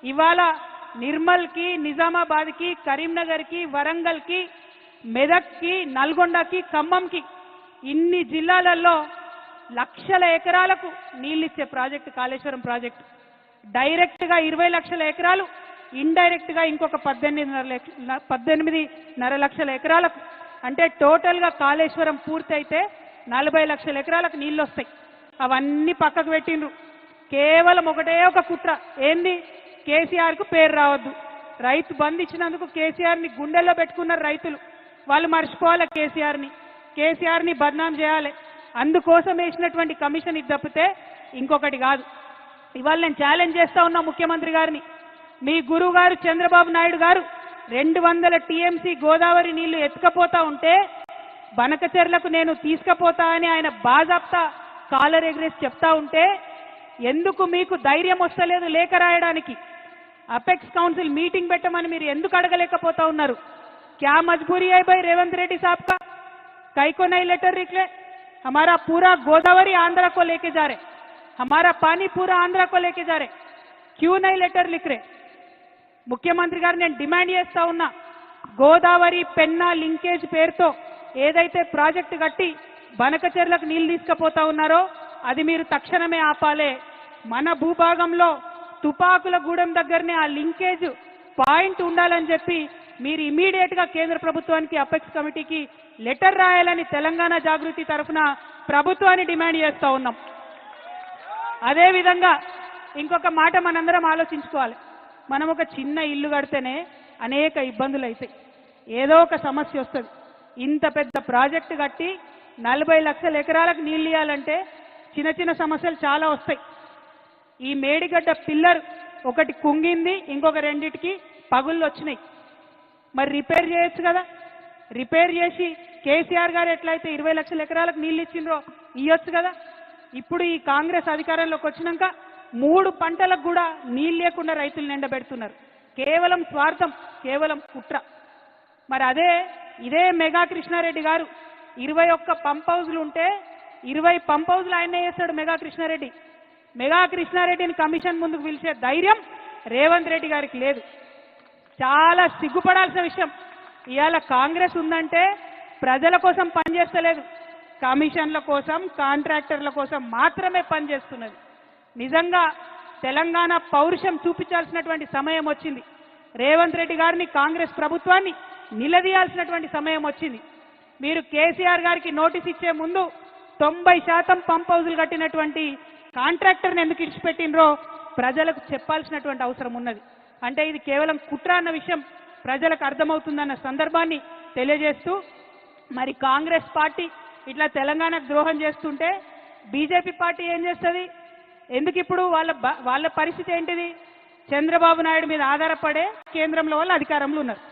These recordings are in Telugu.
ఇవాళ నిర్మల్కి, నిజామాబాద్కి, కరీంనగర్కి, వరంగల్కి, మెదక్కి, నల్గొండకి, ఖమ్మంకి ఇన్ని జిల్లాలలో లక్షల ఎకరాలకు నీళ్ళిచ్చే ప్రాజెక్టు కాళేశ్వరం ప్రాజెక్టు. డైరెక్ట్గా 20 లక్షల ఎకరాలు, ఇండైరెక్ట్గా ఇంకొక 18.5 లక్షల ఎకరాలకు, అంటే టోటల్గా కాళేశ్వరం పూర్తయితే 40 లక్షల ఎకరాలకు నీళ్ళు వస్తాయి. అవన్నీ పక్కకు పెట్టిండ్రు. కేవలం ఒకటే ఒక కుట్ర, ఏంది? కేసీఆర్కు పేరు రావద్దు. రైతు బంధు ఇచ్చినందుకు కేసీఆర్ని గుండెల్లో పెట్టుకున్నారు రైతులు. వాళ్ళు మర్చిపోవాలి కేసీఆర్ని బద్నాం చేయాలి. అందుకోసం వేసినటువంటి కమిషన్ ఇది తప్పితే ఇంకొకటి కాదు. ఇవాళ నేను ఛాలెంజ్ చేస్తా ఉన్నా ముఖ్యమంత్రి గారిని. మీ గురువు గారు చంద్రబాబు నాయుడు గారు 200 టీఎంసీ గోదావరి నీళ్లు ఎత్తుకపోతా ఉంటే బనకచెర్లకు నేను తీసుకుపోతా అని ఆయన బాజాప్తా కాలర్ ఎగ్రేసి చెప్తా ఉంటే ఎందుకు మీకు ధైర్యం వస్తలేదు లేఖ రాయడానికి? అపెక్స్ కౌన్సిల్ మీటింగ్ పెట్టమని మీరు ఎందుకు అడగలేకపోతా ఉన్నారు? क्या मजबूरी है भाई रेवंत रेड्डी साहब का? कई को नहीं लेटर निकले? हमारा पूरा गोदावरी आंध्रा को लेके जा रहे, हमारा पानी पूरा आंध्रा को लेके जा रहे, क्यों नहीं लेटर लिख रहे? ముఖ్యమంత్రి గారు నేను డిమాండ్ చేస్తా ఉన్నా, గోదావరి పెన్నా లింకేజ్ పేరుతో ఏదైతే ప్రాజెక్టు కట్టి బనకచెర్లకు నీళ్లు తీసుకుపోతా ఉన్నారో అది మీరు తక్షణమే ఆపాలే. మన భూభాగంలో తుపాకుల గూడెం దగ్గరనే ఆ లింకేజ్ పాయింట్ ఉండాలని చెప్పి మీరు ఇమీడియట్ గా కేంద్ర ప్రభుత్వానికి అపెక్స్ కమిటీకి లెటర్ రాయాలని తెలంగాణ జాగృతి తరఫున ప్రభుత్వాన్ని డిమాండ్ చేస్తా ఉన్నాం. అదే విధంగా ఇంకొక మాట మనందరం ఆలోచించుకోవాలి. మనం ఒక చిన్న ఇల్లు కడితేనే అనేక ఇబ్బందులు అవుతాయి, ఏదో ఒక సమస్య వస్తుంది. ఇంత పెద్ద ప్రాజెక్టు కట్టి 40 లక్షల ఎకరాలకు నీళ్ళు ఇవ్వాలంటే చిన్న చిన్న సమస్యలు చాలా వస్తాయి. ఈ మేడిగడ్డ పిల్లర్ ఒకటి కుంగింది, ఇంకొక రెండిటికి పగుళ్ళు వచ్చినాయి. మరి రిపేర్ చేయొచ్చు కదా? రిపేర్ చేసి కేసీఆర్ గారు ఎట్లయితే 20 లక్షల ఎకరాలకు నీళ్ళు ఇచ్చిండ్రో ఇవ్వచ్చు కదా? ఇప్పుడు ఈ కాంగ్రెస్ అధికారంలోకి వచ్చినాక 3 పంటలకు కూడా నీళ్ళు లేకుండా రైతులు నిండబెడుతున్నారు. కేవలం స్వార్థం, కేవలం కుట్ర. మరి ఇదే మెగా కృష్ణారెడ్డి గారు 21 పంప్ హౌజ్లు ఉంటే 20 పంప్ హౌజ్లు ఆయనే చేస్తాడు మెగా కృష్ణారెడ్డి. మెగా కృష్ణారెడ్డిని కమిషన్ ముందుకు పిలిచే ధైర్యం రేవంత్ రెడ్డి గారికి లేదు. చాలా సిగ్గుపడాల్సిన విషయం. ఇవాళ కాంగ్రెస్ ఉందంటే ప్రజల కోసం పనిచేస్తలేదు, కమిషన్ల కోసం, కాంట్రాక్టర్ల కోసం మాత్రమే పనిచేస్తున్నది. నిజంగా తెలంగాణ పౌరుషం చూపించాల్సినటువంటి సమయం వచ్చింది. రేవంత్ రెడ్డి గారిని, కాంగ్రెస్ ప్రభుత్వాన్ని నిలదీయాల్సినటువంటి సమయం వచ్చింది. మీరు కేసీఆర్ గారికి నోటీస్ ఇచ్చే ముందు 90% పంప్ హౌజులు కట్టినటువంటి కాంట్రాక్టర్ని ఎందుకు ఇచ్చిపెట్టినరో ప్రజలకు చెప్పాల్సినటువంటి అవసరం ఉన్నది. అంటే ఇది కేవలం కుట్ర అన్న విషయం ప్రజలకు అర్థమవుతుందన్న సందర్భాన్ని తెలియజేస్తూ, మరి కాంగ్రెస్ పార్టీ ఇట్లా తెలంగాణకు ద్రోహం చేస్తుంటే బీజేపీ పార్టీ ఏం చేస్తుంది? ఎందుకు ఇప్పుడు వాళ్ళ పరిస్థితి ఏంటిది? చంద్రబాబు నాయుడు మీద ఆధారపడే కేంద్రంలో వాళ్ళు అధికారంలో ఉన్నారు.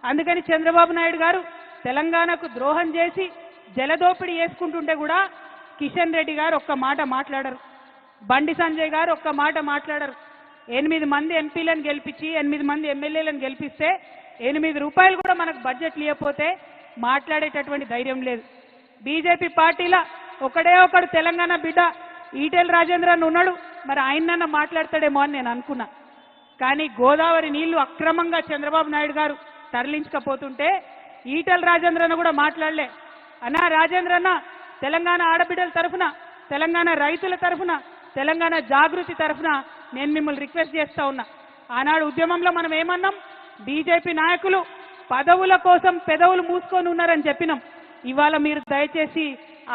అందుకని చంద్రబాబు నాయుడు గారు తెలంగాణకు ద్రోహం చేసి జలదోపిడీ చేసుకుంటుంటే కూడా కిషన్ రెడ్డి గారు ఒక్క మాట మాట్లాడరు, బండి సంజయ్ గారు ఒక్క మాట మాట్లాడరు. 8 మంది ఎంపీలను గెలిపించి 8 మంది ఎమ్మెల్యేలను గెలిపిస్తే 8 రూపాయలు కూడా మనకు బడ్జెట్లు ఇవ్వకపోతే మాట్లాడేటటువంటి ధైర్యం లేదు. బీజేపీ పార్టీలో ఒకడు తెలంగాణ బిడ్డ ఈటెల రాజేంద్రన్ ఉన్నాడు, మరి ఆయనన్నా మాట్లాడతాడేమో అని నేను అనుకున్నా. కానీ గోదావరి నీళ్లు అక్రమంగా చంద్రబాబు నాయుడు గారు తరలించకపోతుంటే ఈటెల రాజేంద్రన్న కూడా మాట్లాడలే. అన్నా రాజేంద్రన్న, తెలంగాణ ఆడబిడ్డల తరఫున, తెలంగాణ రైతుల తరఫున, తెలంగాణ జాగృతి తరఫున నేను మిమ్మల్ని రిక్వెస్ట్ చేస్తా ఉన్నా. ఆనాడు ఉద్యమంలో మనం ఏమన్నాం? బీజేపీ నాయకులు పదవుల కోసం పెదవులు మూసుకొని ఉన్నారని చెప్పినాం. ఇవాళ మీరు దయచేసి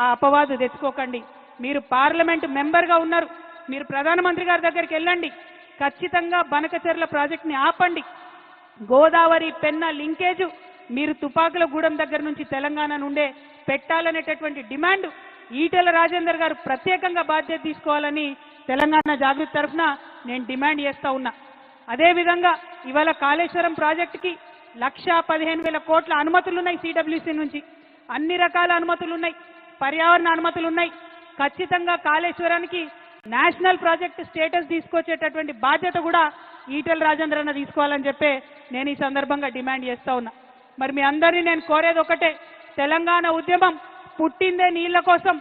ఆ అపవాదు తెచ్చుకోకండి. మీరు పార్లమెంట్ మెంబర్గా ఉన్నారు, మీరు ప్రధానమంత్రి గారి దగ్గరికి వెళ్ళండి, ఖచ్చితంగా బనకచెర్ల ప్రాజెక్ట్ని ఆపండి. గోదావరి పెన్నా లింకేజ్ మీరు తుపాకుల గూడెం దగ్గర నుంచి తెలంగాణ నుండే పెట్టాలనేటటువంటి డిమాండ్ ఈటెల రాజేందర్ గారు ప్రత్యేకంగా బాధ్యత తీసుకోవాలని తెలంగాణ జాగృతి తరఫున నేను డిమాండ్ చేస్తా ఉన్నా. అదేవిధంగా ఇవాళ కాళేశ్వరం ప్రాజెక్టుకి 1,15,000 కోట్ల అనుమతులు ఉన్నాయి. సిడబ్ల్యూసీ నుంచి అన్ని రకాల అనుమతులు ఉన్నాయి, పర్యావరణ అనుమతులు ఉన్నాయి. ఖచ్చితంగా కాళేశ్వరానికి నేషనల్ ప్రాజెక్ట్ స్టేటస్ తీసుకొచ్చేటటువంటి బాధ్యత కూడా ఈటెల రాజేంద్రన్న తీసుకోవాలని చెప్పి నేను ఈ సందర్భంగా డిమాండ్ చేస్తా ఉన్నా. మరి మీ అందరినీ నేను కోరేది ఒకటే, తెలంగాణ ఉద్యమం పుట్టిందే నీళ్ల కోసం,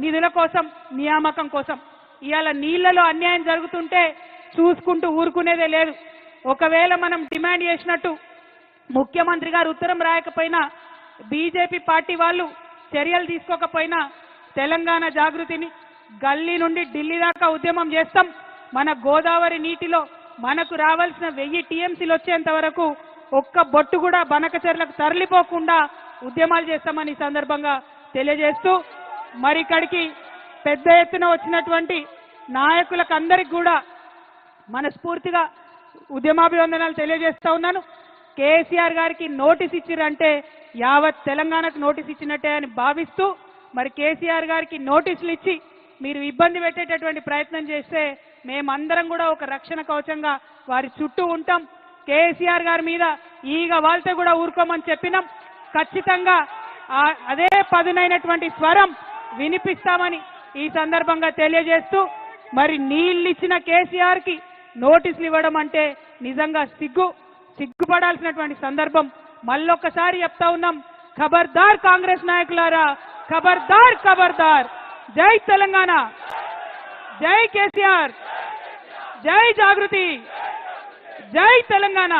నిధుల కోసం, నియామకం కోసం. ఇవాళ నీళ్లలో అన్యాయం జరుగుతుంటే చూసుకుంటూ ఊరుకునేదే లేదు. ఒకవేళ మనం డిమాండ్ చేసినట్టు ముఖ్యమంత్రి గారు ఉత్తరం రాయకపోయినా, బీజేపీ పార్టీ వాళ్ళు చర్యలు తీసుకోకపోయినా తెలంగాణ జాగృతిని గల్లీ నుండి ఢిల్లీ దాకా ఉద్యమం చేస్తాం. మన గోదావరి నీటిలో మనకు రావాల్సిన 1000 టీఎంసీలు వచ్చేంత వరకు ఒక్క బొట్టు కూడా బనకచెర్లకు తరలిపోకుండా ఉద్యమాలు చేస్తామని ఈ సందర్భంగా తెలియజేస్తూ, మరి ఇక్కడికి పెద్ద ఎత్తున వచ్చినటువంటి నాయకులకు అందరికి కూడా మనస్ఫూర్తిగా ఉద్యమాభివందనాలు తెలియజేస్తా ఉన్నాను. కేసీఆర్ గారికి నోటీస్ ఇచ్చిరంటే యావత్ తెలంగాణకు నోటీస్ ఇచ్చినట్టే అని భావిస్తూ, మరి కేసీఆర్ గారికి నోటీసులు ఇచ్చి మీరు ఇబ్బంది పెట్టేటటువంటి ప్రయత్నం చేస్తే మేమందరం కూడా ఒక రక్షణ కవచంగా వారి చుట్టూ ఉంటాం. కేసీఆర్ గారి మీద ఈగ వాళ్తే కూడా ఊరుకోమని చెప్పినాం. ఖచ్చితంగా అదే పదునైనటువంటి స్వరం వినిపిస్తామని ఈ సందర్భంగా తెలియజేస్తూ, మరి నీళ్ళిచ్చిన కేసీఆర్కి నోటీసులు ఇవ్వడం అంటే నిజంగా సిగ్గుపడాల్సినటువంటి సందర్భం. మళ్ళొక్కసారి చెప్తా ఉన్నాం, ఖబర్దార్ కాంగ్రెస్ నాయకులారా, ఖబర్దార్ ఖబర్దార్. జై తెలంగాణ, జై కేసీఆర్, జై జాగృతి, జై తెలంగాణ.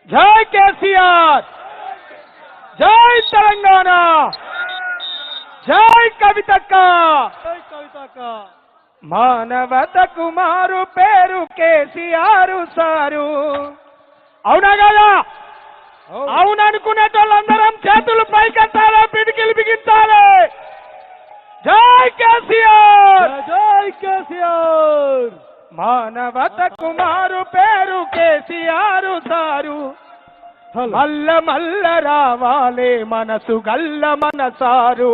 జై కేసీఆర్, జై తెలంగాణ, జై కవితక్క. మానవతకు మారు పేరు కేసీఆర్ సారు. అవునా కదా? అవుననుకునేటోళ్ళందరం చేతులు పైకెత్తాలి, పిడికిలు బిగించాలి. జై కేసీఆర్, జై కేసీఆర్. మానవతకు మారు పేరు కేసీఆర్ సారు. మల్ల మల్ల రావాలే మనసు గల్ల మనసారు.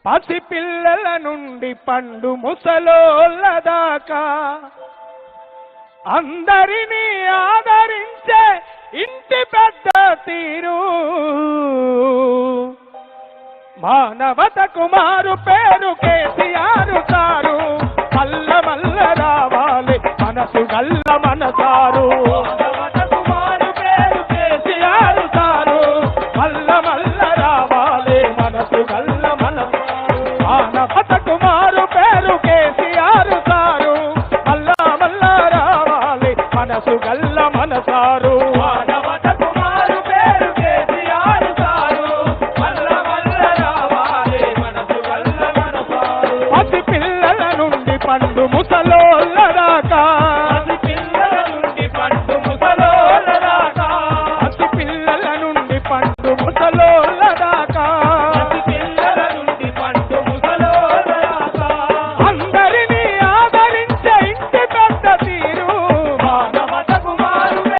పసిపిల్లల నుండి పండు ముసలోళ్ళ దాకా అందరినీ ఆదరించే ఇంటి పెద్ద తీరు. మానవతకు మారు పేరు కేసీఆర్ సారు. మల్ల మల్ల రావాలి మనసు గల్ల మనసారు. మానవతకు మారు పేరు కేసీఆర్ సారు. మల్ల మల్ల రావాలి మనసు గల్ల మనసారు. మానవతకు మారు పేరు కేసీఆర్ సారు. మల్ల మల్ల రావాలి మనసు గల్ల మనసారు. మానవతకు మారు పేరు కేసీఆర్ సారు. మల్ల మల్ల రావాలి మనసు గల్ల మనసారు. పసి పిల్లల నుండి పండు ముసలోళ్ళ దాకా